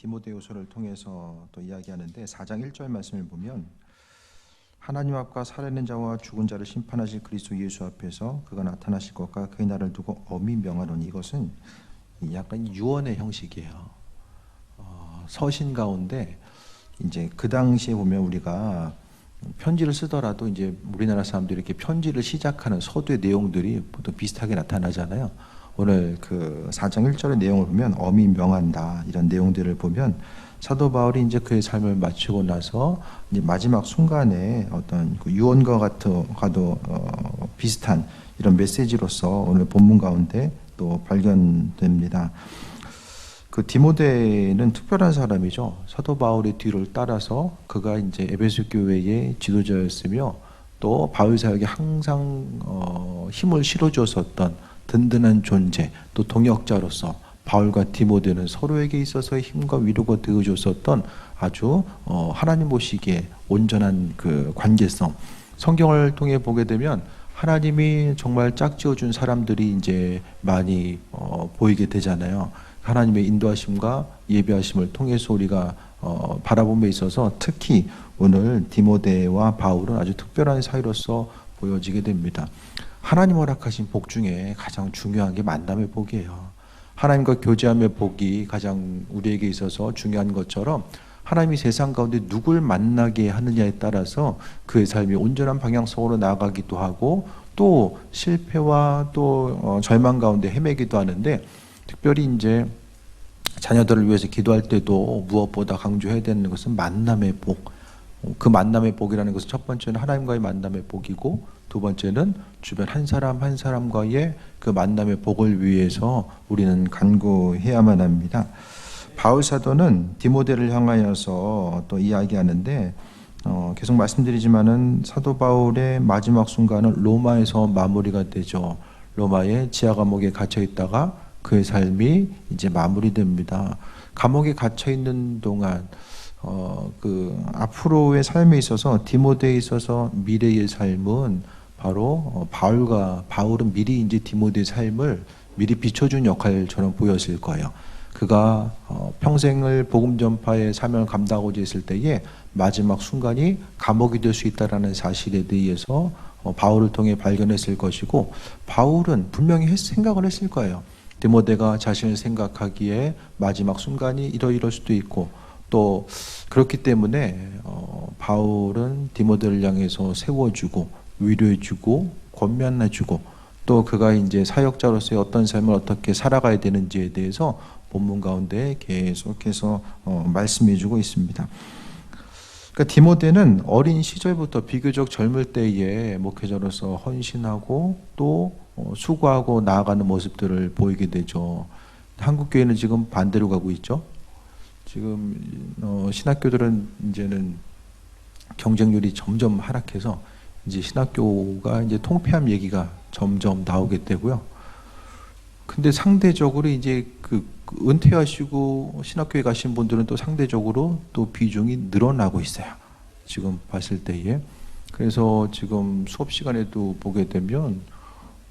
디모데후서를 통해서 또 이야기하는데 4장 1절 말씀을 보면 하나님 앞과 살아있는 자와 죽은 자를 심판하실 그리스도 예수 앞에서 그가 나타나실 것과 그의 날을 두고 엄히 명하노니, 이것은 약간 유언의 형식이에요. 서신 가운데 이제 그 당시에 보면 우리가 편지를 쓰더라도 이제 우리나라 사람들이 이렇게 편지를 시작하는 서두의 내용들이 보통 비슷하게 나타나잖아요. 오늘 그 4장 1절의 내용을 보면 엄히 명한다, 이런 내용들을 보면 사도 바울이 이제 그의 삶을 마치고 나서 이제 마지막 순간에 어떤 그 유언과 가도 비슷한 이런 메시지로서 오늘 본문 가운데 또 발견됩니다. 그 디모데는 특별한 사람이죠. 사도 바울의 뒤를 따라서 그가 이제 에베소 교회의 지도자였으며 또 바울 사역에 항상 힘을 실어주었었던 든든한 존재, 또 동역자로서 바울과 디모데는 서로에게 있어서 힘과 위로가 되어줬었던 아주 하나님 보시기에 온전한 그 관계성. 성경을 통해 보게 되면 하나님이 정말 짝지어준 사람들이 이제 많이 보이게 되잖아요. 하나님의 인도하심과 예비하심을 통해서 우리가 바라봄에 있어서 특히 오늘 디모데와 바울은 아주 특별한 사이로서 보여지게 됩니다. 하나님 허락하신 복 중에 가장 중요한 게 만남의 복이에요. 하나님과 교제함의 복이 가장 우리에게 있어서 중요한 것처럼 하나님이 세상 가운데 누굴 만나게 하느냐에 따라서 그의 삶이 온전한 방향성으로 나아가기도 하고 또 실패와 또 절망 가운데 헤매기도 하는데, 특별히 이제 자녀들을 위해서 기도할 때도 무엇보다 강조해야 되는 것은 만남의 복. 그 만남의 복이라는 것은 첫 번째는 하나님과의 만남의 복이고, 두 번째는 주변 한 사람 한 사람과의 그 만남의 복을 위해서 우리는 간구해야만 합니다. 바울 사도는 디모데를 향하여서 또 이야기하는데, 계속 말씀드리지만은 사도 바울의 마지막 순간은 로마에서 마무리가 되죠. 로마의 지하 감옥에 갇혀 있다가 그의 삶이 이제 마무리됩니다. 감옥에 갇혀 있는 동안 그 앞으로의 삶에 있어서 디모데에 있어서 미래의 삶은 바로 바울은 미리 이제 디모데의 삶을 미리 비춰준 역할처럼 보였을 거예요. 그가 평생을 복음 전파의 사명을 감당하고자 했을 때에 마지막 순간이 감옥이 될 수 있다라는 사실에 대해서 바울을 통해 발견했을 것이고, 바울은 분명히 생각을 했을 거예요. 디모데가 자신을 생각하기에 마지막 순간이 이럴 수도 있고, 또 그렇기 때문에 바울은 디모데를 향해서 세워주고 위로해주고 권면해주고, 또 그가 이제 사역자로서의 어떤 삶을 어떻게 살아가야 되는지에 대해서 본문 가운데 계속해서 말씀해주고 있습니다. 그러니까 디모데는 어린 시절부터 비교적 젊을 때에 목회자로서 헌신하고 또 수고하고 나아가는 모습들을 보이게 되죠. 한국 교회는 지금 반대로 가고 있죠. 지금 신학교들은 이제는 경쟁률이 점점 하락해서 이제 신학교가 이제 통폐합 얘기가 점점 나오게 되고요. 근데 상대적으로 이제 그 은퇴하시고 신학교에 가신 분들은 또 상대적으로 또 비중이 늘어나고 있어요. 지금 봤을 때에. 그래서 지금 수업 시간에도 보게 되면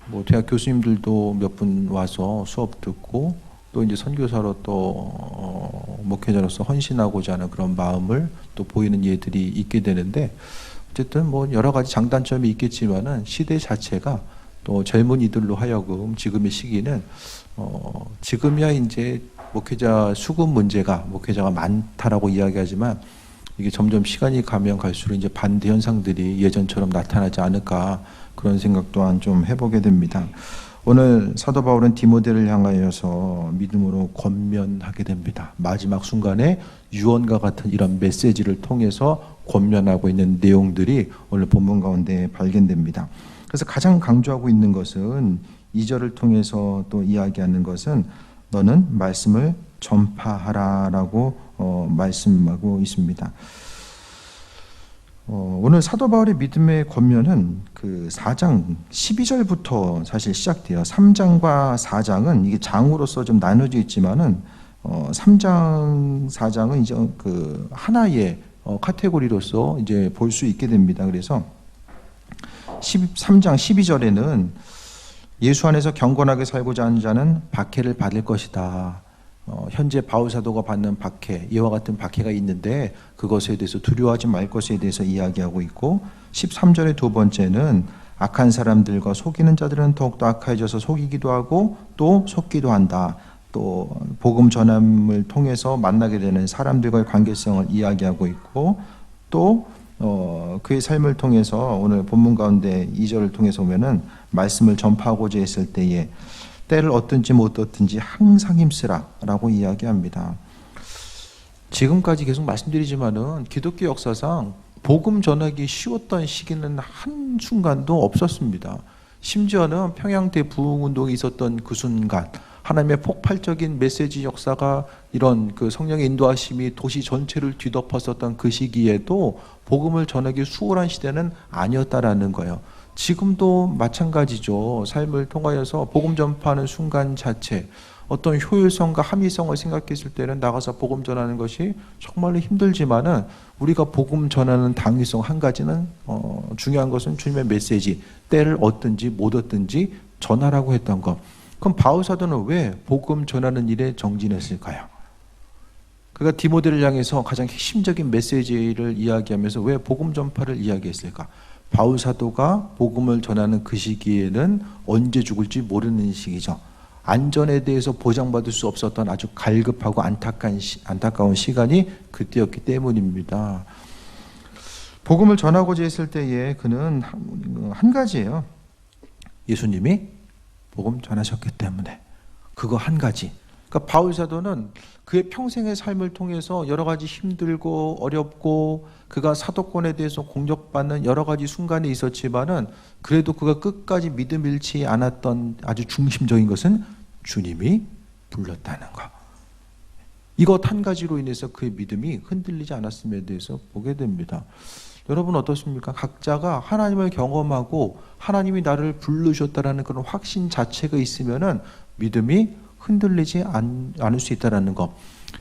뭐 대학 교수님들도 몇 분 와서 수업 듣고 또 이제 선교사로 또 목회자로서 헌신하고자 하는 그런 마음을 또 보이는 예들이 있게 되는데, 어쨌든 뭐 여러 가지 장단점이 있겠지만은 시대 자체가 또 젊은이들로 하여금 지금의 시기는 지금이야 이제 목회자 수급 문제가 목회자가 많다라고 이야기하지만 이게 점점 시간이 가면 갈수록 이제 반대 현상들이 예전처럼 나타나지 않을까, 그런 생각 또한 좀 해보게 됩니다. 오늘 사도 바울은 디모데를 향하여서 믿음으로 권면하게 됩니다. 마지막 순간에 유언과 같은 이런 메시지를 통해서 권면하고 있는 내용들이 오늘 본문 가운데 발견됩니다. 그래서 가장 강조하고 있는 것은 2절을 통해서 또 이야기하는 것은 너는 말씀을 전파하라라고 말씀하고 있습니다. 오늘 사도 바울의 믿음의 권면은 그 4장 12절부터 사실 시작돼요. 3장과 4장은 이게 장으로서 좀 나눠져 있지만은 3장, 4장은 이제 그 하나의 카테고리로서 이제 볼 수 있게 됩니다. 그래서 13장 12절에는 예수 안에서 경건하게 살고자 하는 자는 박해를 받을 것이다. 현재 바울 사도가 받는 박해, 이와 같은 박해가 있는데 그것에 대해서 두려워하지 말 것에 대해서 이야기하고 있고, 13절의 두 번째는 악한 사람들과 속이는 자들은 더욱더 악해져서 속이기도 하고 또 속기도 한다. 또 복음 전함을 통해서 만나게 되는 사람들과의 관계성을 이야기하고 있고, 또 그의 삶을 통해서 오늘 본문 가운데 2절을 통해서 보면은 말씀을 전파하고자 했을 때에 때를 얻든지 못 얻든지 항상 힘쓰라 라고 이야기합니다. 지금까지 계속 말씀드리지만은 기독교 역사상 복음 전하기 쉬웠던 시기는 한순간도 없었습니다. 심지어는 평양 대부흥운동이 있었던 그 순간, 하나님의 폭발적인 메시지 역사가 이런 그 성령의 인도하심이 도시 전체를 뒤덮었었던 그 시기에도 복음을 전하기 수월한 시대는 아니었다라는 거예요. 지금도 마찬가지죠. 삶을 통하여서 복음 전파하는 순간 자체, 어떤 효율성과 합리성을 생각했을 때는 나가서 복음 전하는 것이 정말로 힘들지만은, 우리가 복음 전하는 당위성 한 가지는 중요한 것은 주님의 메시지, 때를 얻든지 못 얻든지 전하라고 했던 것. 그럼 바울 사도는 왜 복음 전하는 일에 정진했을까요? 그가 디모데를 향해서 가장 핵심적인 메시지를 이야기하면서 왜 복음 전파를 이야기했을까? 바울 사도가 복음을 전하는 그 시기에는 언제 죽을지 모르는 시기죠. 안전에 대해서 보장받을 수 없었던 아주 갈급하고 안타까운 시간이 그때였기 때문입니다. 복음을 전하고자 했을 때에 그는 한 가지예요. 예수님이 복음 전하셨기 때문에. 그거 한 가지. 그러니까 바울 사도는 그의 평생의 삶을 통해서 여러 가지 힘들고 어렵고 그가 사도권에 대해서 공격받는 여러 가지 순간이 있었지만은, 그래도 그가 끝까지 믿음 잃지 않았던 아주 중심적인 것은 주님이 불렀다는 것. 이것 한 가지로 인해서 그의 믿음이 흔들리지 않았음에 대해서 보게 됩니다. 여러분 어떻습니까? 각자가 하나님을 경험하고 하나님이 나를 부르셨다라는 그런 확신 자체가 있으면은 믿음이 흔들리지 않을 수 있다라는 것.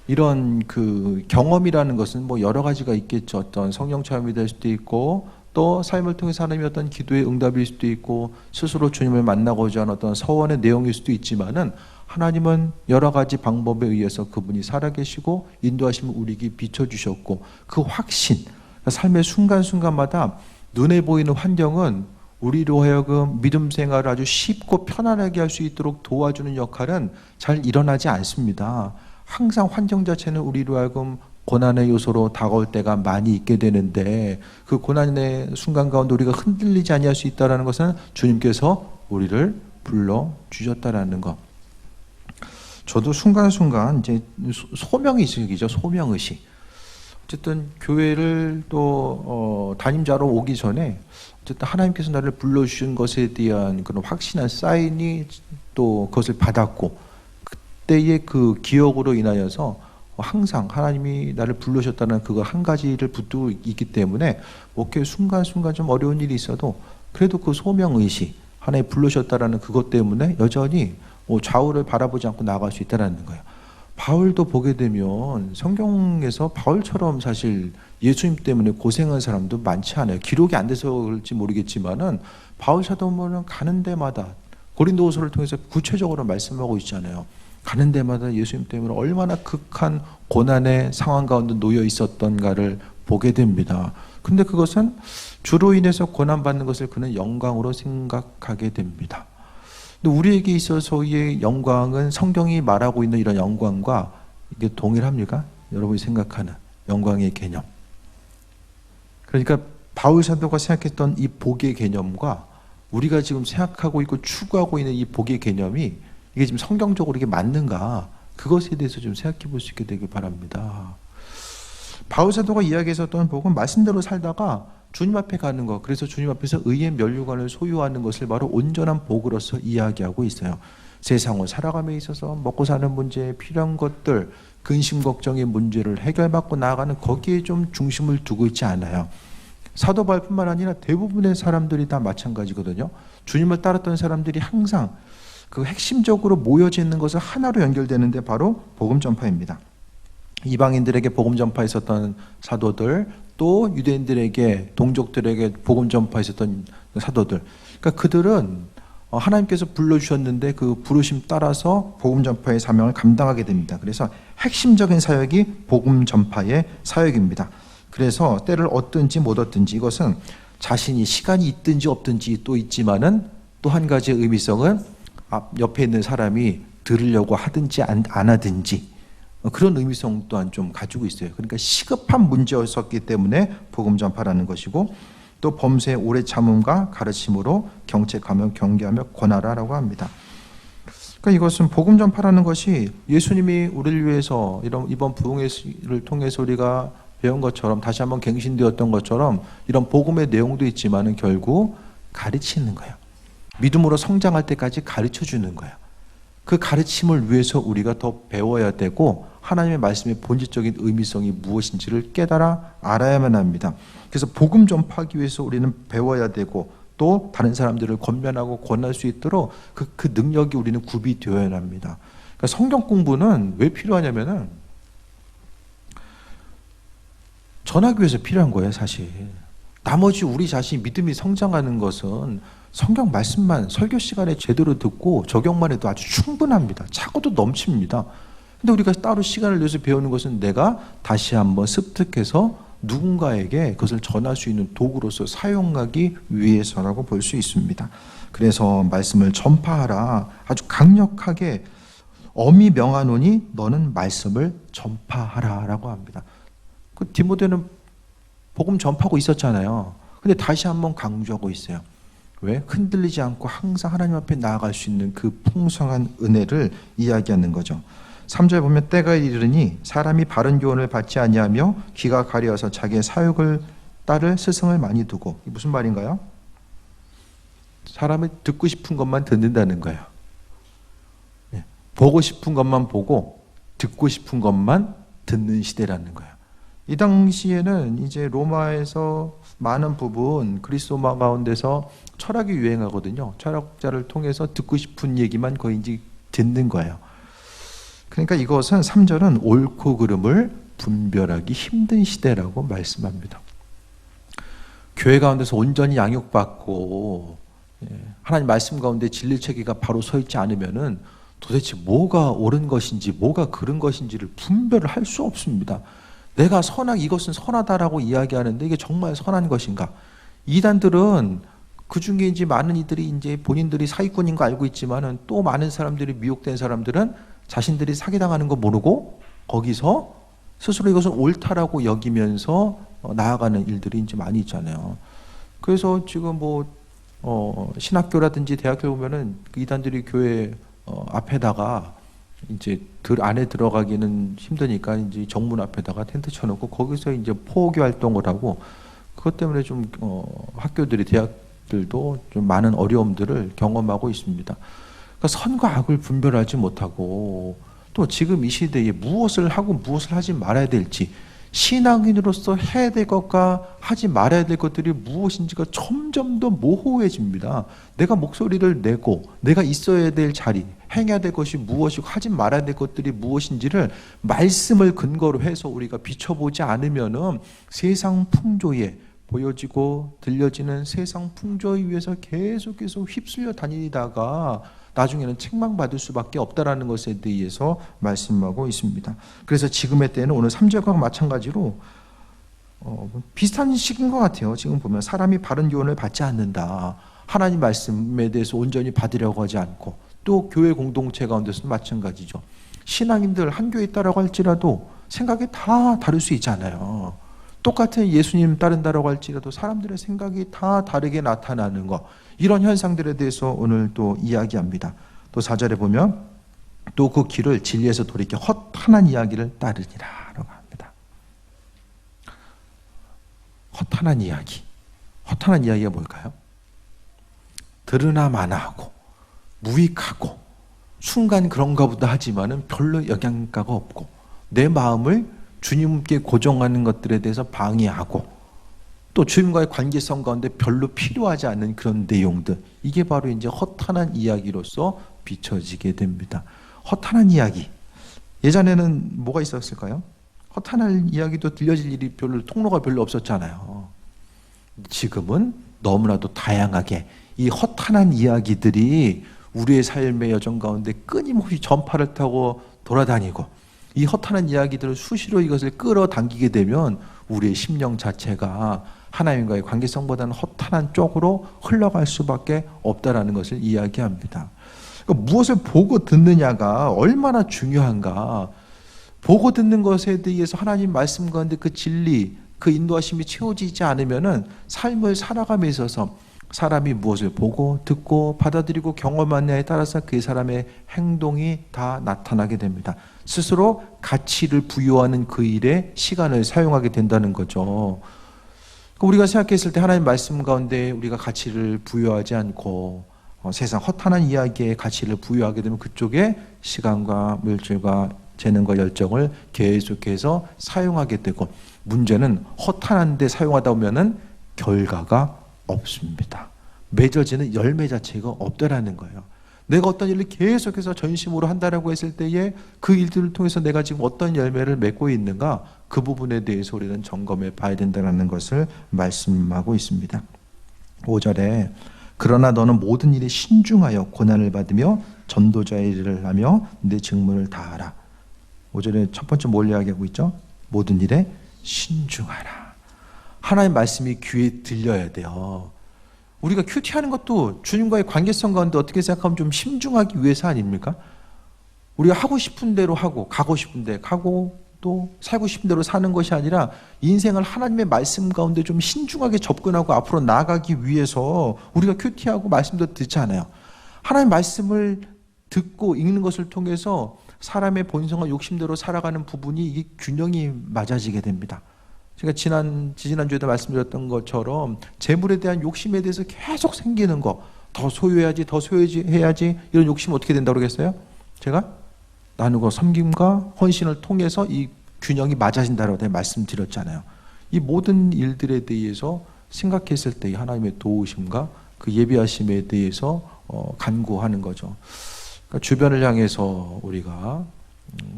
이런 그 경험이라는 것은 뭐 여러 가지가 있겠죠. 어떤 성령 체험이 될 수도 있고, 또 삶을 통해서 하나님의 어떤 기도의 응답일 수도 있고, 스스로 주님을 만나고자 하는 어떤 서원의 내용일 수도 있지만은, 하나님은 여러 가지 방법에 의해서 그분이 살아계시고 인도하심을 우리에게 비춰주셨고, 그 확신, 삶의 순간순간마다 눈에 보이는 환경은 우리로 하여금 믿음 생활을 아주 쉽고 편안하게 할 수 있도록 도와주는 역할은 잘 일어나지 않습니다. 항상 환경 자체는 우리로 하여금 고난의 요소로 다가올 때가 많이 있게 되는데, 그 고난의 순간 가운데 우리가 흔들리지 아니할 수 있다는 것은 주님께서 우리를 불러주셨다라는 것. 저도 순간순간 이제 소명의식이죠. 소명의식. 어쨌든 교회를 또 담임자로 오기 전에 어쨌든 하나님께서 나를 불러주신 것에 대한 그런 확신한 사인이 또 그것을 받았고, 그때의 그 기억으로 인하여서 항상 하나님이 나를 부르셨다는 그거 한 가지를 붙들고 있기 때문에 목회 순간순간 좀 어려운 일이 있어도 그래도 그 소명의식, 하나님 부르셨다라는 그것 때문에 여전히 좌우를 바라보지 않고 나아갈 수 있다는 거예요. 바울도 보게 되면 성경에서 바울처럼 사실 예수님 때문에 고생한 사람도 많지 않아요. 기록이 안 돼서 그럴지 모르겠지만은 바울 사도는 가는 데마다 고린도후서를 통해서 구체적으로 말씀하고 있잖아요. 가는 데마다 예수님 때문에 얼마나 극한 고난의 상황 가운데 놓여 있었던가를 보게 됩니다. 근데 그것은 주로 인해서 고난받는 것을 그는 영광으로 생각하게 됩니다. 근데 우리에게 있어서의 영광은 성경이 말하고 있는 이런 영광과 이게 동일합니까? 여러분이 생각하는 영광의 개념. 그러니까 바울 사도가 생각했던 이 복의 개념과 우리가 지금 생각하고 있고 추구하고 있는 이 복의 개념이 이게 지금 성경적으로 이게 맞는가? 그것에 대해서 좀 생각해 볼 수 있게 되길 바랍니다. 바울 사도가 이야기했었던 복은 말씀대로 살다가 주님 앞에 가는 것, 그래서 주님 앞에서 의의 면류관을 소유하는 것을 바로 온전한 복으로서 이야기하고 있어요. 세상을 살아감에 있어서 먹고 사는 문제, 필요한 것들, 근심 걱정의 문제를 해결받고 나아가는 거기에 좀 중심을 두고 있지 않아요. 사도 바울뿐만 아니라 대부분의 사람들이 다 마찬가지거든요. 주님을 따랐던 사람들이 항상 그 핵심적으로 모여져 있는 것은 하나로 연결되는데 바로 복음 전파입니다. 이방인들에게 복음 전파했었던 사도들, 또 유대인들에게, 동족들에게 복음 전파했었던 사도들. 그러니까 그들은 하나님께서 불러주셨는데 그 부르심 따라서 복음 전파의 사명을 감당하게 됩니다. 그래서 핵심적인 사역이 복음 전파의 사역입니다. 그래서 때를 얻든지 못 얻든지 이것은 자신이 시간이 있든지 없든지 또 있지만은 또 한 가지의 의미성은 옆에 있는 사람이 들으려고 하든지 안 하든지 그런 의미성 또한 좀 가지고 있어요. 그러니까 시급한 문제였었기 때문에 복음 전파라는 것이고 또 범사의 오래 참음과 가르침으로 경책하며 경계하며 권하라라고 합니다. 그러니까 이것은 복음 전파라는 것이 예수님이 우리를 위해서 이번 부흥회를 통해서 우리가 배운 것처럼 다시 한번 갱신되었던 것처럼 이런 복음의 내용도 있지만은 결국 가르치는 거예요. 믿음으로 성장할 때까지 가르쳐 주는 거예요. 그 가르침을 위해서 우리가 더 배워야 되고 하나님의 말씀의 본질적인 의미성이 무엇인지를 깨달아 알아야만 합니다. 그래서 복음 전파하기 위해서 우리는 배워야 되고 또 다른 사람들을 권면하고 권할 수 있도록 그 능력이 우리는 구비되어야 합니다. 그러니까 성경 공부는 왜 필요하냐면은 전하기 위해서 필요한 거예요, 사실. 나머지 우리 자신이 믿음이 성장하는 것은 성경 말씀만 설교 시간에 제대로 듣고 적용만 해도 아주 충분합니다. 차고도 넘칩니다. 근데 우리가 따로 시간을 내서 배우는 것은 내가 다시 한번 습득해서 누군가에게 그것을 전할 수 있는 도구로서 사용하기 위해서라고 볼 수 있습니다. 그래서 말씀을 전파하라 아주 강력하게 엄히 명하노니 너는 말씀을 전파하라라고 합니다. 그 디모데는 복음 전파하고 있었잖아요. 근데 다시 한번 강조하고 있어요. 왜? 흔들리지 않고 항상 하나님 앞에 나아갈 수 있는 그 풍성한 은혜를 이야기하는 거죠. 3절에 보면 때가 이르니 사람이 바른 교훈을 받지 아니하며 귀가 가려서 자기의 사욕을 따를 스승을 많이 두고. 이게 무슨 말인가요? 사람이 듣고 싶은 것만 듣는다는 거예요. 보고 싶은 것만 보고 듣고 싶은 것만 듣는 시대라는 거예요. 이 당시에는 이제 로마에서 많은 부분 그리스도마 가운데서 철학이 유행하거든요. 철학자를 통해서 듣고 싶은 얘기만 거의 이제 듣는 거예요. 그러니까 이것은 3절은 옳고 그름을 분별하기 힘든 시대라고 말씀합니다. 교회 가운데서 온전히 양육받고 하나님 말씀 가운데 진리 체계가 바로 서 있지 않으면은 도대체 뭐가 옳은 것인지 뭐가 그른 것인지를 분별을 할 수 없습니다. 내가 이것은 선하다라고 이야기하는데 이게 정말 선한 것인가? 이단들은 그 중에 이제 많은 이들이 이제 본인들이 사기꾼인 거 알고 있지만은 또 많은 사람들이 미혹된 사람들은 자신들이 사기당하는 거 모르고 거기서 스스로 이것은 옳다라고 여기면서 나아가는 일들이 이제 많이 있잖아요. 그래서 지금 신학교라든지 대학교 보면은 그 이단들이 교회 앞에다가 이제 안에 들어가기는 힘드니까 이제 정문 앞에다가 텐트 쳐놓고 거기서 이제 포교 활동을 하고 그것 때문에 좀 학교들이 대학들도 좀 많은 어려움들을 경험하고 있습니다. 그러니까 선과 악을 분별하지 못하고 또 지금 이 시대에 무엇을 하고 무엇을 하지 말아야 될지 신앙인으로서 해야 될 것과 하지 말아야 될 것들이 무엇인지가 점점 더 모호해집니다. 내가 목소리를 내고 내가 있어야 될 자리, 행해야 될 것이 무엇이고 하지 말아야 될 것들이 무엇인지를 말씀을 근거로 해서 우리가 비춰보지 않으면은 세상 풍조에 보여지고 들려지는 세상 풍조에 의해서 계속해서 휩쓸려 다니다가 나중에는 책망받을 수밖에 없다라는 것에 대해서 말씀하고 있습니다. 그래서 지금의 때는 오늘 3절과 마찬가지로 비슷한 시기인 것 같아요. 지금 보면 사람이 바른 교훈을 받지 않는다. 하나님 말씀에 대해서 온전히 받으려고 하지 않고 또 교회 공동체 가운데서도 마찬가지죠. 신앙인들 한 교회에 있다라고 할지라도 생각이 다 다를 수 있잖아요. 똑같은 예수님 따른다라고 할지라도 사람들의 생각이 다 다르게 나타나는 것, 이런 현상들에 대해서 오늘 또 이야기합니다. 또 4절에 보면 또 그 길을 진리에서 돌이켜 헛한한 이야기를 따르니라 라고 합니다. 헛한한 이야기. 헛한한 이야기가 뭘까요? 들으나 마나 하고 무익하고 순간 그런가 보다 하지만은 별로 영향가가 없고 내 마음을 주님께 고정하는 것들에 대해서 방해하고 또 주님과의 관계성 가운데 별로 필요하지 않은 그런 내용들, 이게 바로 이제 허탄한 이야기로서 비춰지게 됩니다. 허탄한 이야기. 예전에는 뭐가 있었을까요? 허탄한 이야기도 들려질 일이 통로가 별로 없었잖아요. 지금은 너무나도 다양하게 이 허탄한 이야기들이 우리의 삶의 여정 가운데 끊임없이 전파를 타고 돌아다니고, 이 허탄한 이야기들을 수시로 이것을 끌어당기게 되면 우리의 심령 자체가 하나님과의 관계성보다는 허탄한 쪽으로 흘러갈 수밖에 없다라는 것을 이야기합니다. 그러니까 무엇을 보고 듣느냐가 얼마나 중요한가. 보고 듣는 것에 대해서 하나님 말씀 가운데 그 진리, 그 인도하심이 채워지지 않으면은 삶을 살아감에 있어서 사람이 무엇을 보고 듣고 받아들이고 경험하느냐에 따라서 그 사람의 행동이 다 나타나게 됩니다. 스스로 가치를 부여하는 그 일에 시간을 사용하게 된다는 거죠. 우리가 생각했을 때 하나님 말씀 가운데 우리가 가치를 부여하지 않고 세상 허탄한 이야기에 가치를 부여하게 되면 그쪽에 시간과 물질과 재능과 열정을 계속해서 사용하게 되고, 문제는 허탄한 데 사용하다 보면은 결과가 없습니다. 맺어지는 열매 자체가 없다라는 거예요. 내가 어떤 일을 계속해서 전심으로 한다라고 했을 때에 그 일들을 통해서 내가 지금 어떤 열매를 맺고 있는가, 그 부분에 대해서 우리는 점검해 봐야 된다는 것을 말씀하고 있습니다. 5절에 그러나 너는 모든 일에 신중하여 고난을 받으며 전도자의 일을 하며 내 직무를 다하라. 5절에 첫 번째 뭘 이야기하고 있죠? 모든 일에 신중하라. 하나님 말씀이 귀에 들려야 돼요. 우리가 큐티하는 것도 주님과의 관계성 가운데 어떻게 생각하면 좀 신중하기 위해서 아닙니까? 우리가 하고 싶은 대로 하고 가고 싶은 데 가고 또 살고 싶은 대로 사는 것이 아니라 인생을 하나님의 말씀 가운데 좀 신중하게 접근하고 앞으로 나아가기 위해서 우리가 큐티하고 말씀도 듣잖아요. 하나님 말씀을 듣고 읽는 것을 통해서 사람의 본성과 욕심대로 살아가는 부분이 이 균형이 맞아지게 됩니다. 제가 지난주에도 말씀드렸던 것처럼 재물에 대한 욕심에 대해서 계속 생기는 거, 더 소유해야지 더 소유해야지, 이런 욕심은 어떻게 된다고 그러겠어요? 제가 나누고 섬김과 헌신을 통해서 이 균형이 맞아진다고 내가 말씀드렸잖아요. 이 모든 일들에 대해서 생각했을 때 하나님의 도우심과 그 예비하심에 대해서 간구하는 거죠. 그러니까 주변을 향해서 우리가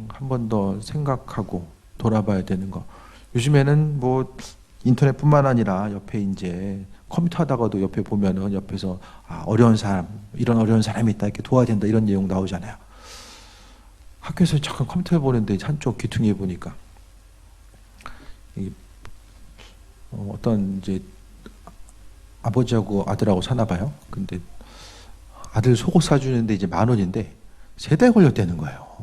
한 번 더 생각하고 돌아봐야 되는 거. 요즘에는 뭐 인터넷뿐만 아니라 옆에 이제 컴퓨터 하다가도 옆에 보면은 옆에서 어려운 사람, 이런 어려운 사람이 있다, 이렇게 도와야 된다, 이런 내용 나오잖아요. 학교에서 잠깐 컴퓨터 보는데 한쪽 귀퉁이에 보니까 어떤 이제 아버지하고 아들하고 사나 봐요. 근데 아들 속옷 사주는데 이제 10,000원인데 3달 걸렸다는 거예요.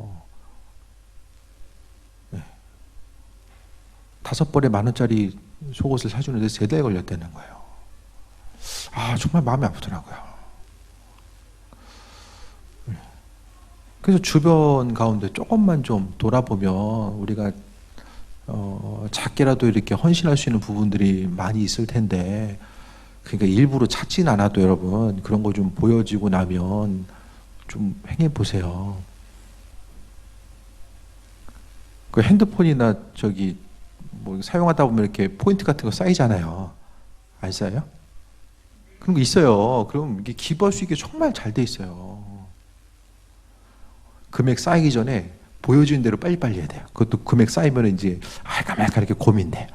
5벌에 10,000원짜리 속옷을 사주는데 3달 걸렸다는 거예요. 정말 마음이 아프더라고요. 그래서 주변 가운데 조금만 좀 돌아보면 우리가 작게라도 이렇게 헌신할 수 있는 부분들이 많이 있을 텐데, 그러니까 일부러 찾진 않아도 여러분 그런 거 좀 보여지고 나면 좀 행해 보세요. 그 핸드폰이나 저기 뭐 사용하다 보면 이렇게 포인트 같은 거 쌓이잖아요. 안 쌓여요? 그런 거 있어요. 그럼 이게 기부할 수 있게 정말 잘 돼 있어요. 금액 쌓이기 전에 보여주는 대로 빨리빨리 해야 돼요. 그것도 금액 쌓이면 이제 가만히 이렇게 고민돼.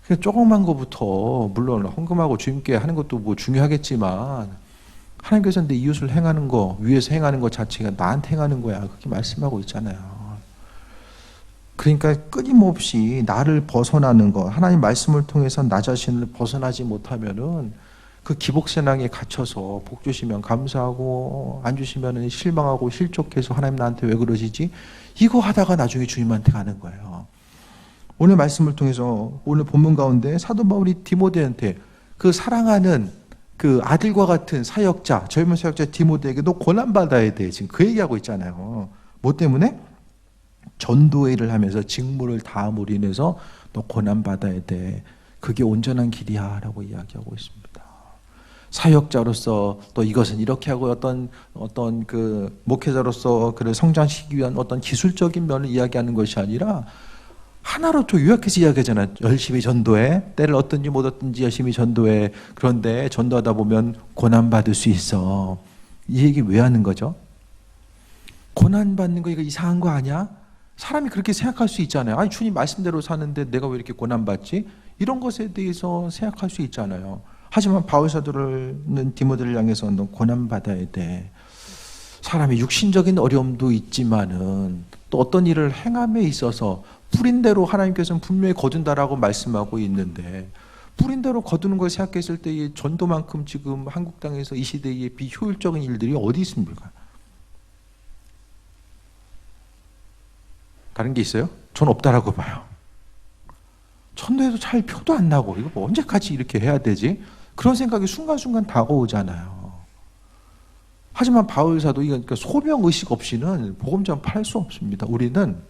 그냥 조그만 거부터, 물론 헌금하고 주님께 하는 것도 뭐 중요하겠지만, 하나님께서 내 이웃을 행하는 거, 위에서 행하는 것 자체가 나한테 행하는 거야, 그렇게 말씀하고 있잖아요. 그러니까 끊임없이 나를 벗어나는 것, 하나님 말씀을 통해서 나 자신을 벗어나지 못하면은 그 기복신앙에 갇혀서 복 주시면 감사하고 안 주시면 실망하고 실족해서 하나님 나한테 왜 그러시지? 이거 하다가 나중에 주님한테 가는 거예요. 오늘 말씀을 통해서 오늘 본문 가운데 사도 바울이 디모데한테 그 사랑하는 그 아들과 같은 사역자, 젊은 사역자 디모데에게 너 고난받아야 돼, 지금 그 얘기하고 있잖아요. 뭐 때문에? 전도의 일을 하면서 직무를 다함으로 인해서 너 고난받아야 돼. 그게 온전한 길이야 라고 이야기하고 있습니다. 사역자로서 또 이것은 이렇게 하고 어떤 그 목회자로서 그를 성장시키기 위한 어떤 기술적인 면을 이야기하는 것이 아니라 하나로 또 요약해서 이야기하잖아요. 열심히 전도해. 때를 얻든지 못 얻든지 열심히 전도해. 그런데 전도하다 보면 고난받을 수 있어. 이 얘기 왜 하는 거죠? 고난받는 거 이거 이상한 거 아니야? 사람이 그렇게 생각할 수 있잖아요. 주님 말씀대로 사는데 내가 왜 이렇게 고난받지? 이런 것에 대해서 생각할 수 있잖아요. 하지만 바울 사도는 디모데를 향해서 너 고난 받아야 돼. 사람이 육신적인 어려움도 있지만은 또 어떤 일을 행함에 있어서 뿌린 대로 하나님께서는 분명히 거둔다라고 말씀하고 있는데, 뿌린 대로 거두는 걸 생각했을 때 이 전도만큼 지금 한국 땅에서 이 시대에 비효율적인 일들이 어디 있습니까? 다른 게 있어요? 전 없다라고 봐요. 전도해도 잘 표도 안 나고 이거 뭐 언제까지 이렇게 해야 되지? 그런 생각이 순간순간 다가오잖아요. 하지만 바울 사도 그러니까 소명 의식 없이는 복음 전파할 수 없습니다. 우리는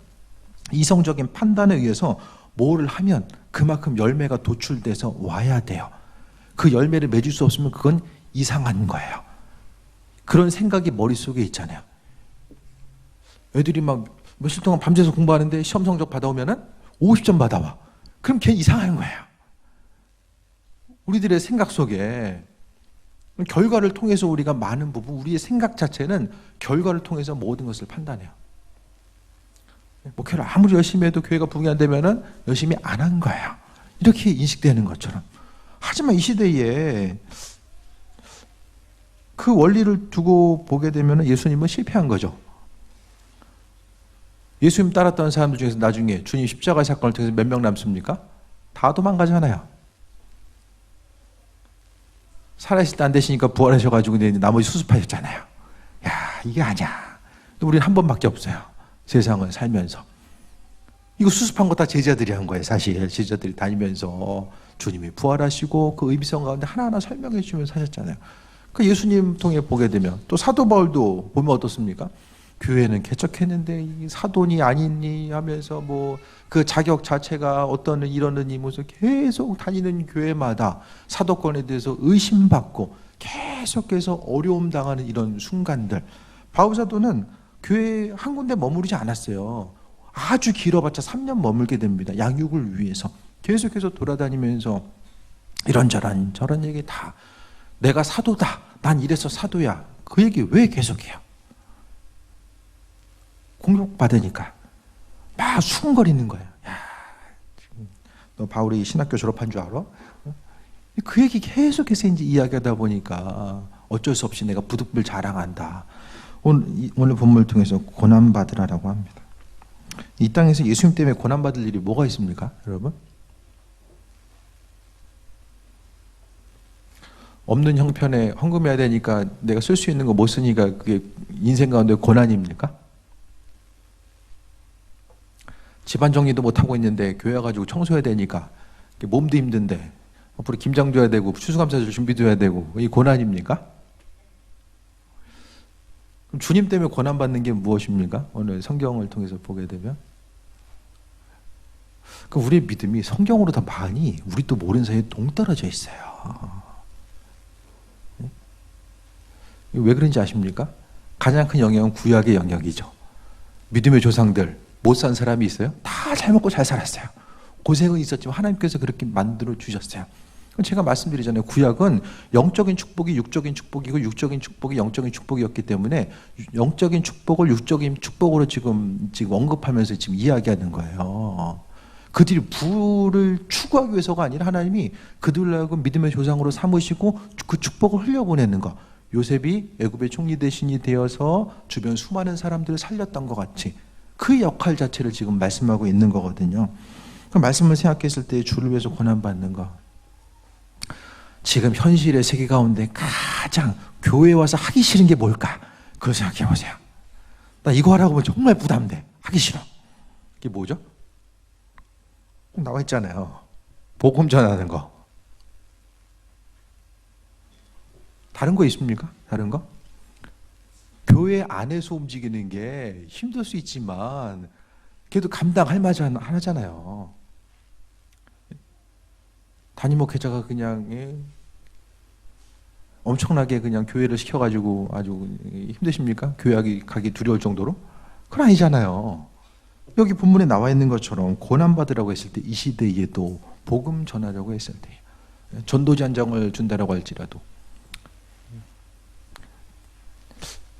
이성적인 판단에 의해서 뭐를 하면 그만큼 열매가 도출돼서 와야 돼요. 그 열매를 맺을 수 없으면 그건 이상한 거예요. 그런 생각이 머릿속에 있잖아요. 애들이 막 며칠 동안 밤새서 공부하는데 시험 성적 받아오면은 50점 받아와. 그럼 걔 이상한 거예요. 우리들의 생각 속에 결과를 통해서 우리가 많은 부분, 우리의 생각 자체는 결과를 통해서 모든 것을 판단해요. 목회를 아무리 열심히 해도 교회가 부흥이 안 되면은 열심히 안 한 거예요. 이렇게 인식되는 것처럼. 하지만 이 시대에 그 원리를 두고 보게 되면 예수님은 실패한 거죠. 예수님 따랐던 사람들 중에서 나중에 주님 십자가 사건을 통해서 몇 명 남습니까? 다 도망가잖아요. 살아있을 때 안 되시니까 부활하셔가지고 나머지 수습하셨잖아요. 야, 이게 아니야. 우리는 한 번밖에 없어요. 세상을 살면서. 이거 수습한 거 다 제자들이 한 거예요. 사실 제자들이 다니면서 주님이 부활하시고 그 의미성 가운데 하나하나 설명해 주면서 하셨잖아요. 그 예수님 통해 보게 되면 또 사도 바울도 보면 어떻습니까? 교회는 개척했는데 이 사도니 아니니 하면서 뭐 그 자격 자체가 어떤 이러느니 무슨 계속 다니는 교회마다 사도권에 대해서 의심받고 계속해서 어려움 당하는 이런 순간들. 바울 사도는 교회 한 군데 머무르지 않았어요. 아주 길어봤자 3년 머물게 됩니다. 양육을 위해서 계속해서 돌아다니면서 이런저런 저런 얘기 다, 내가 사도다, 난 이래서 사도야, 그 얘기 왜 계속해요? 공격받으니까 막 수근거리는 거예요. 야, 너 바울이 신학교 졸업한 줄 알아? 그 얘기 계속해서 이제 이야기하다 보니까 어쩔 수 없이 내가 부득불 자랑한다. 오늘 본문을 통해서 고난받으라라고 합니다. 이 땅에서 예수님 때문에 고난받을 일이 뭐가 있습니까, 여러분? 없는 형편에 헌금해야 되니까 내가 쓸 수 있는 거 못 쓰니까 그게 인생 가운데 고난입니까? 집안 정리도 못하고 있는데 교회 가지고 청소해야 되니까 몸도 힘든데 앞으로 김장도 해야 되고 추수감사절 준비도 해야 되고, 이 고난입니까? 그럼 주님 때문에 고난받는 게 무엇입니까? 오늘 성경을 통해서 보게 되면 그 우리의 믿음이 성경으로 더 많이 우리도 모르는 사이에 동떨어져 있어요. 왜 그런지 아십니까? 가장 큰 영역은 구약의 영역이죠. 믿음의 조상들 못 산 사람이 있어요? 다 잘 먹고 잘 살았어요. 고생은 있었지만 하나님께서 그렇게 만들어 주셨어요. 제가 말씀드리잖아요. 구약은 영적인 축복이 육적인 축복이고 육적인 축복이 영적인 축복이었기 때문에 영적인 축복을 육적인 축복으로 지금 언급하면서 지금 이야기하는 거예요. 그들이 부를 추구하기 위해서가 아니라 하나님이 그들을 하여금 믿음의 조상으로 삼으시고 그 축복을 흘려보내는 거. 요셉이 애굽의 총리 대신이 되어서 주변 수많은 사람들을 살렸던 것 같이 그 역할 자체를 지금 말씀하고 있는 거거든요. 그 말씀을 생각했을 때 주를 위해서 고난받는 거. 지금 현실의 세계 가운데 가장 교회에 와서 하기 싫은 게 뭘까? 그걸 생각해 보세요. 나 이거 하라고 하면 정말 부담돼. 하기 싫어. 이게 뭐죠? 나와 있잖아요. 복음 전하는 거. 다른 거 있습니까? 다른 거? 교회 안에서 움직이는 게 힘들 수 있지만 그래도 감당할 만한 하나잖아요. 담임 목회자가 그냥 엄청나게 그냥 교회를 시켜가지고 아주 힘드십니까? 교회 가기 두려울 정도로? 그건 아니잖아요. 여기 본문에 나와 있는 것처럼 고난받으라고 했을 때 이 시대에도 복음 전하려고 했을 때 전도지 한 장을 준다라고 할지라도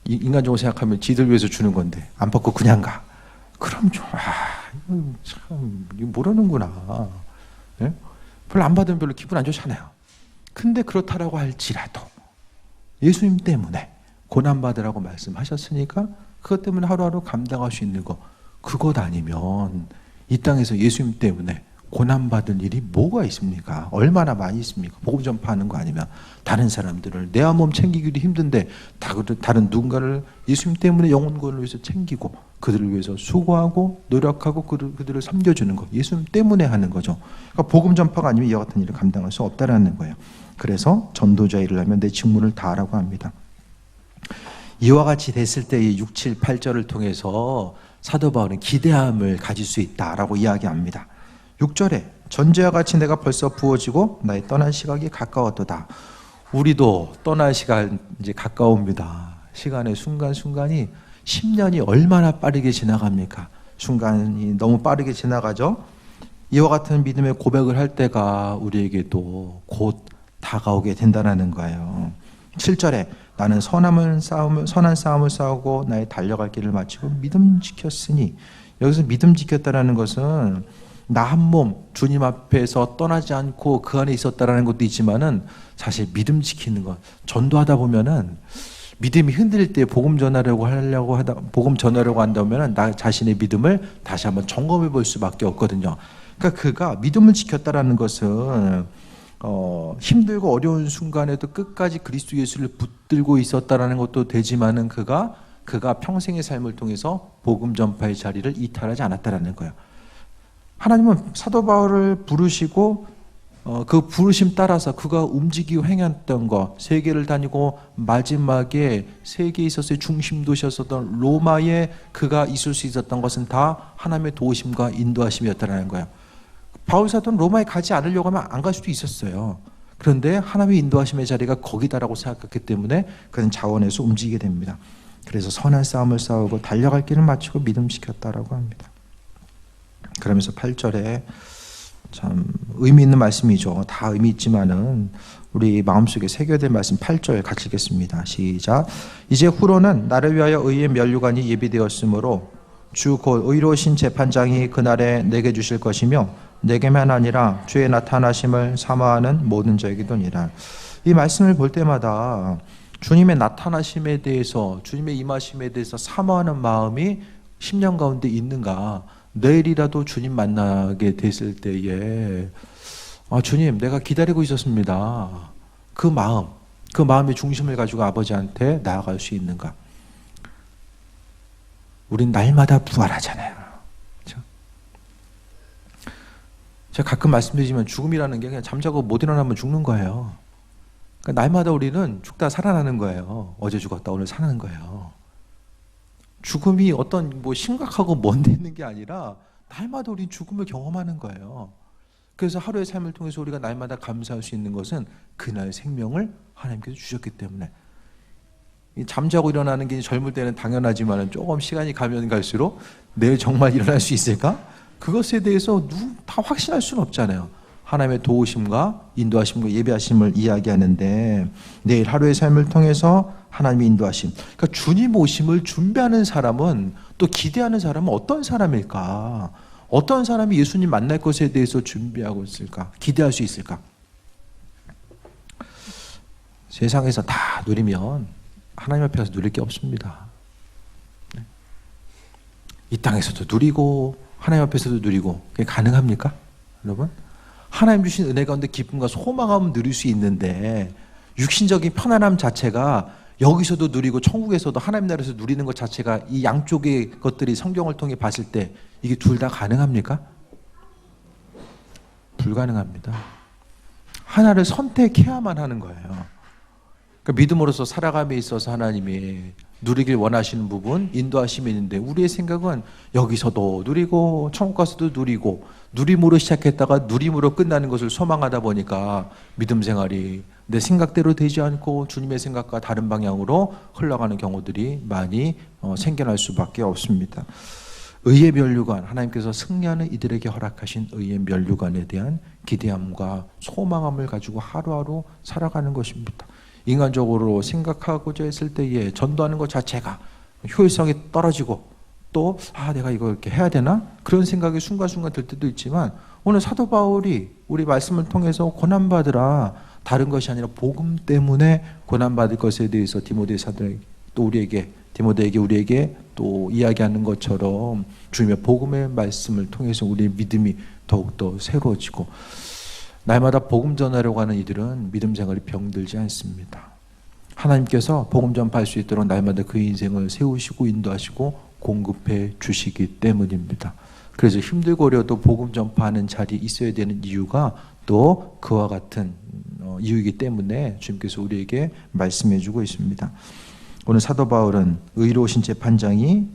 인간적으로 생각하면 지들 위해서 주는 건데 안 받고 그냥 가. 그럼 좀 참 모르는구나. 예? 별로 안 받으면 별로 기분 안 좋잖아요. 근데 그렇다라고 할지라도 예수님 때문에 고난받으라고 말씀하셨으니까 그것 때문에 하루하루 감당할 수 있는 거, 그것 아니면 이 땅에서 예수님 때문에 고난받을 일이 뭐가 있습니까? 얼마나 많이 있습니까? 복음 전파하는 거 아니면 다른 사람들을 내 몸 챙기기도 힘든데 다른 누군가를 예수님 때문에 영혼구원을 위해서 챙기고 그들을 위해서 수고하고 노력하고 그들을 섬겨주는 거, 예수님 때문에 하는 거죠. 그러니까 복음 전파가 아니면 이와 같은 일을 감당할 수 없다라는 거예요. 그래서 전도자 일을 하면 내 직무를 다하라고 합니다. 이와 같이 됐을 때의 6, 7, 8절을 통해서 사도 바울은 기대함을 가질 수 있다라고 이야기합니다. 6절에 전제와 같이 내가 벌써 부어지고 나의 떠날 시각이 가까웠도다. 우리도 떠날 시간 이제 가까웁니다. 시간의 순간순간이 10년이 얼마나 빠르게 지나갑니까? 순간이 너무 빠르게 지나가죠. 이와 같은 믿음의 고백을 할 때가 우리에게도 곧 다가오게 된다는 거예요. 7절에 나는 선한 싸움을 싸우고 나의 달려갈 길을 마치고 믿음 지켰으니, 여기서 믿음 지켰다라는 것은 나 한 몸 주님 앞에서 떠나지 않고 그 안에 있었다라는 것도 있지만은 사실 믿음 지키는 것, 전도하다 보면은 믿음이 흔들릴 때 복음 전하려고 한다면은 나 자신의 믿음을 다시 한번 점검해 볼 수밖에 없거든요. 그러니까 그가 믿음을 지켰다라는 것은 힘들고 어려운 순간에도 끝까지 그리스도 예수를 붙들고 있었다라는 것도 되지만은 그가 평생의 삶을 통해서 복음 전파의 자리를 이탈하지 않았다라는 거예요. 하나님은 사도 바울을 부르시고 그 부르심 따라서 그가 움직이고 행했던 것, 세계를 다니고 마지막에 세계에 있어서의 중심 도시였었던 로마에 그가 있을 수 있었던 것은 다 하나님의 도우심과 인도하심이었다는 거예요. 바울 사도는 로마에 가지 않으려고 하면 안 갈 수도 있었어요. 그런데 하나님의 인도하심의 자리가 거기다라고 생각했기 때문에 그는 자원해서 움직이게 됩니다. 그래서 선한 싸움을 싸우고 달려갈 길을 마치고 믿음 지켰다라고 합니다. 그러면서 8절에 참 의미 있는 말씀이죠. 다 의미 있지만은 우리 마음속에 새겨야 될 말씀 8절 같이 읽겠습니다. 시작. 이제 후로는 나를 위하여 의의 면류관이 예비되었으므로 주 곧 의로우신 재판장이 그날에 내게 주실 것이며 내게만 아니라 주의 나타나심을 사모하는 모든 자에게도니라. 이 말씀을 볼 때마다 주님의 나타나심에 대해서, 주님의 임하심에 대해서 사모하는 마음이 10년 가운데 있는가? 내일이라도 주님 만나게 됐을 때에 주님 내가 기다리고 있었습니다. 그 마음의 중심을 가지고 아버지한테 나아갈 수 있는가? 우린 날마다 부활하잖아요. 그렇죠? 제가 가끔 말씀드리지만 죽음이라는 게 그냥 잠자고 못 일어나면 죽는 거예요. 그러니까 날마다 우리는 죽다 살아나는 거예요. 어제 죽었다 오늘 사는 거예요. 죽음이 어떤 심각하고 먼 데 있는 게 아니라 날마다 우리는 죽음을 경험하는 거예요. 그래서 하루의 삶을 통해서 우리가 날마다 감사할 수 있는 것은 그날 생명을 하나님께서 주셨기 때문에. 잠자고 일어나는 게 젊을 때는 당연하지만 조금 시간이 가면 갈수록 내일 정말 일어날 수 있을까? 그것에 대해서 다 확신할 수는 없잖아요. 하나님의 도우심과 인도하심과 예배하심을 이야기하는데 내일 하루의 삶을 통해서 하나님의 인도하심, 그러니까 주님 오심을 준비하는 사람은, 또 기대하는 사람은 어떤 사람일까? 어떤 사람이 예수님 만날 것에 대해서 준비하고 있을까? 기대할 수 있을까? 세상에서 다 누리면 하나님 앞에서 누릴 게 없습니다. 이 땅에서도 누리고 하나님 앞에서도 누리고, 그게 가능합니까? 여러분? 하나님 주신 은혜 가운데 기쁨과 소망함을 누릴 수 있는데 육신적인 편안함 자체가 여기서도 누리고 천국에서도 하나님 나라에서 누리는 것 자체가, 이 양쪽의 것들이 성경을 통해 봤을 때 이게 둘 다 가능합니까? 불가능합니다. 하나를 선택해야만 하는 거예요. 그러니까 믿음으로서 살아감에 있어서 하나님이 누리길 원하시는 부분, 인도하심이 있는데 우리의 생각은 여기서도 누리고 천국 가서도 누리고, 누림으로 시작했다가 누림으로 끝나는 것을 소망하다 보니까 믿음 생활이 내 생각대로 되지 않고 주님의 생각과 다른 방향으로 흘러가는 경우들이 많이 생겨날 수밖에 없습니다. 의의 면류관, 하나님께서 승리하는 이들에게 허락하신 의의 면류관에 대한 기대함과 소망함을 가지고 하루하루 살아가는 것입니다. 인간적으로 생각하고자 했을 때에 전도하는 것 자체가 효율성이 떨어지고, 또 내가 이거 이렇게 해야 되나? 그런 생각이 순간순간 들 때도 있지만, 오늘 사도 바울이 우리 말씀을 통해서 고난받으라, 다른 것이 아니라 복음 때문에 고난받을 것에 대해서 디모데 사도에게 또 디모데에게 우리에게 또 이야기하는 것처럼 주님의 복음의 말씀을 통해서 우리의 믿음이 더욱더 새로워지고, 날마다 복음 전하려고 하는 이들은 믿음 생활이 병들지 않습니다. 하나님께서 복음 전파할 수 있도록 날마다 그 인생을 세우시고 인도하시고 공급해 주시기 때문입니다. 그래서 힘들고 어려도 복음 전파하는 자리에 있어야 되는 이유가 또 그와 같은 이유이기 때문에 주님께서 우리에게 말씀해 주고 있습니다. 오늘 사도 바울은 의로우신 재판장이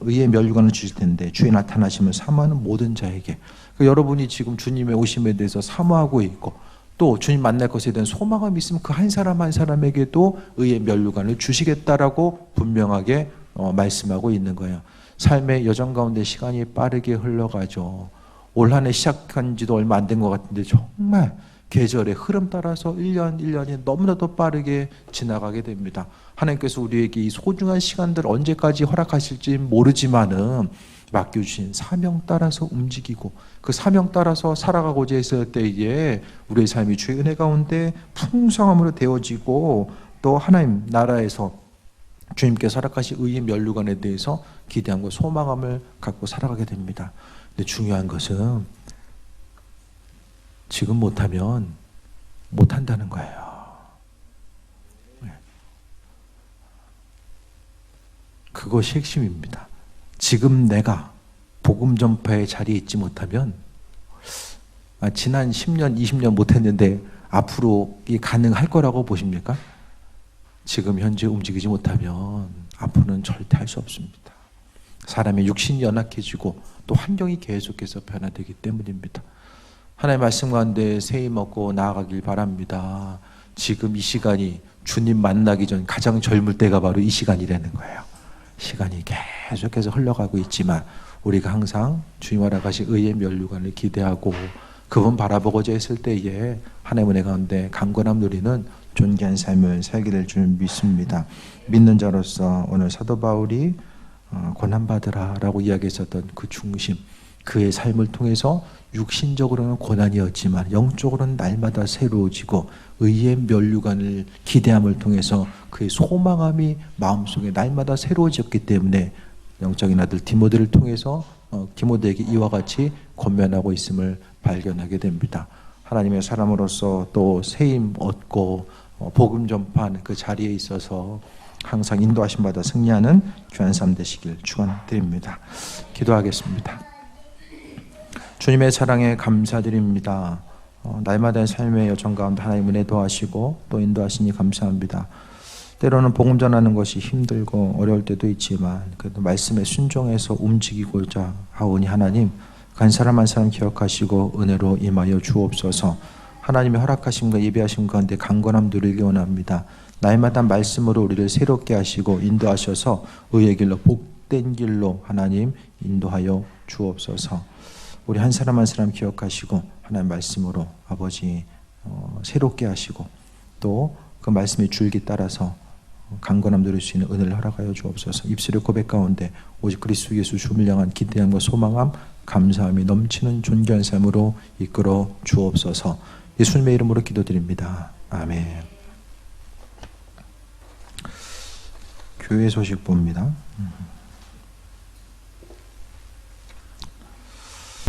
의의 면류관을 주실 텐데 주의 나타나심을 사모하는 모든 자에게, 그러니까 여러분이 지금 주님의 오심에 대해서 사모하고 있고 또 주님 만날 것에 대한 소망감이 있으면 그 한 사람 한 사람에게도 의의 면류관을 주시겠다라고 분명하게 말씀하고 있는 거예요. 삶의 여정 가운데 시간이 빠르게 흘러가죠. 올 한 해 시작한 지도 얼마 안 된 것 같은데 정말 계절의 흐름 따라서 1년이 너무나도 빠르게 지나가게 됩니다. 하나님께서 우리에게 이 소중한 시간들 언제까지 허락하실지 모르지만은 맡겨주신 사명 따라서 움직이고 그 사명 따라서 살아가고자 했을 때에 우리의 삶이 주의 은혜 가운데 풍성함으로 되어지고 또 하나님 나라에서 주님께서 허락하신 의의 면류관에 대해서 기대함과 소망함을 갖고 살아가게 됩니다. 근데 중요한 것은 지금 못하면 못한다는 거예요. 그것이 핵심입니다. 지금 내가 복음 전파의 자리에 있지 못하면 지난 10년, 20년 못했는데 앞으로 이게 가능할 거라고 보십니까? 지금 현재 움직이지 못하면 앞으로는 절대 할 수 없습니다. 사람의 육신이 연약해지고 또 환경이 계속해서 변화되기 때문입니다. 하나님의 말씀 가운데 새힘 얻고 나아가길 바랍니다. 지금 이 시간이 주님 만나기 전 가장 젊을 때가 바로 이 시간이라는 거예요. 시간이 계속해서 흘러가고 있지만 우리가 항상 주님 허락하신 의의 면류관을 기대하고 그분 바라보고자 했을 때에 하나님의 은혜 가운데 강건함 누리는 존귀한 삶을 살게 될 줄 믿습니다. 믿는 자로서 오늘 사도 바울이 고난받으라 라고 이야기했었던 그 중심, 그의 삶을 통해서 육신적으로는 고난이었지만 영적으로는 날마다 새로워지고 의의 면류관을 기대함을 통해서 그의 소망함이 마음속에 날마다 새로워졌기 때문에 영적인 아들 디모데를 통해서 디모데에게 이와 같이 권면하고 있음을 발견하게 됩니다. 하나님의 사람으로서 또 세임 얻고 복음 전파하는 그 자리에 있어서 항상 인도하심 받아 승리하는 귀한 삶 되시길 축원드립니다. 기도하겠습니다. 주님의 사랑에 감사드립니다. 날마다의 삶의 여정 가운데 하나님 은혜 도하시고 또 인도하시니 감사합니다. 때로는 복음 전하는 것이 힘들고 어려울 때도 있지만 그래도 말씀에 순종해서 움직이고자 하오니 하나님 간 사람 한 사람 기억하시고 은혜로 임하여 주옵소서. 하나님의 허락하심과 예배하심 가운데 강건함 누리기 원합니다. 날마다 말씀으로 우리를 새롭게 하시고 인도하셔서 의의 길로 복된 길로 하나님 인도하여 주옵소서. 우리 한 사람 한 사람 기억하시고 하나님 말씀으로 아버지 새롭게 하시고 또 그 말씀의 줄기 따라서 강건함 누릴 수 있는 은혜를 허락하여 주옵소서. 입술의 고백 가운데 오직 그리스도 예수 주님을 향한 기대함과 소망함 감사함이 넘치는 존귀한 삶으로 이끌어 주옵소서. 예수님의 이름으로 기도드립니다. 아멘. 교회 소식 봅니다.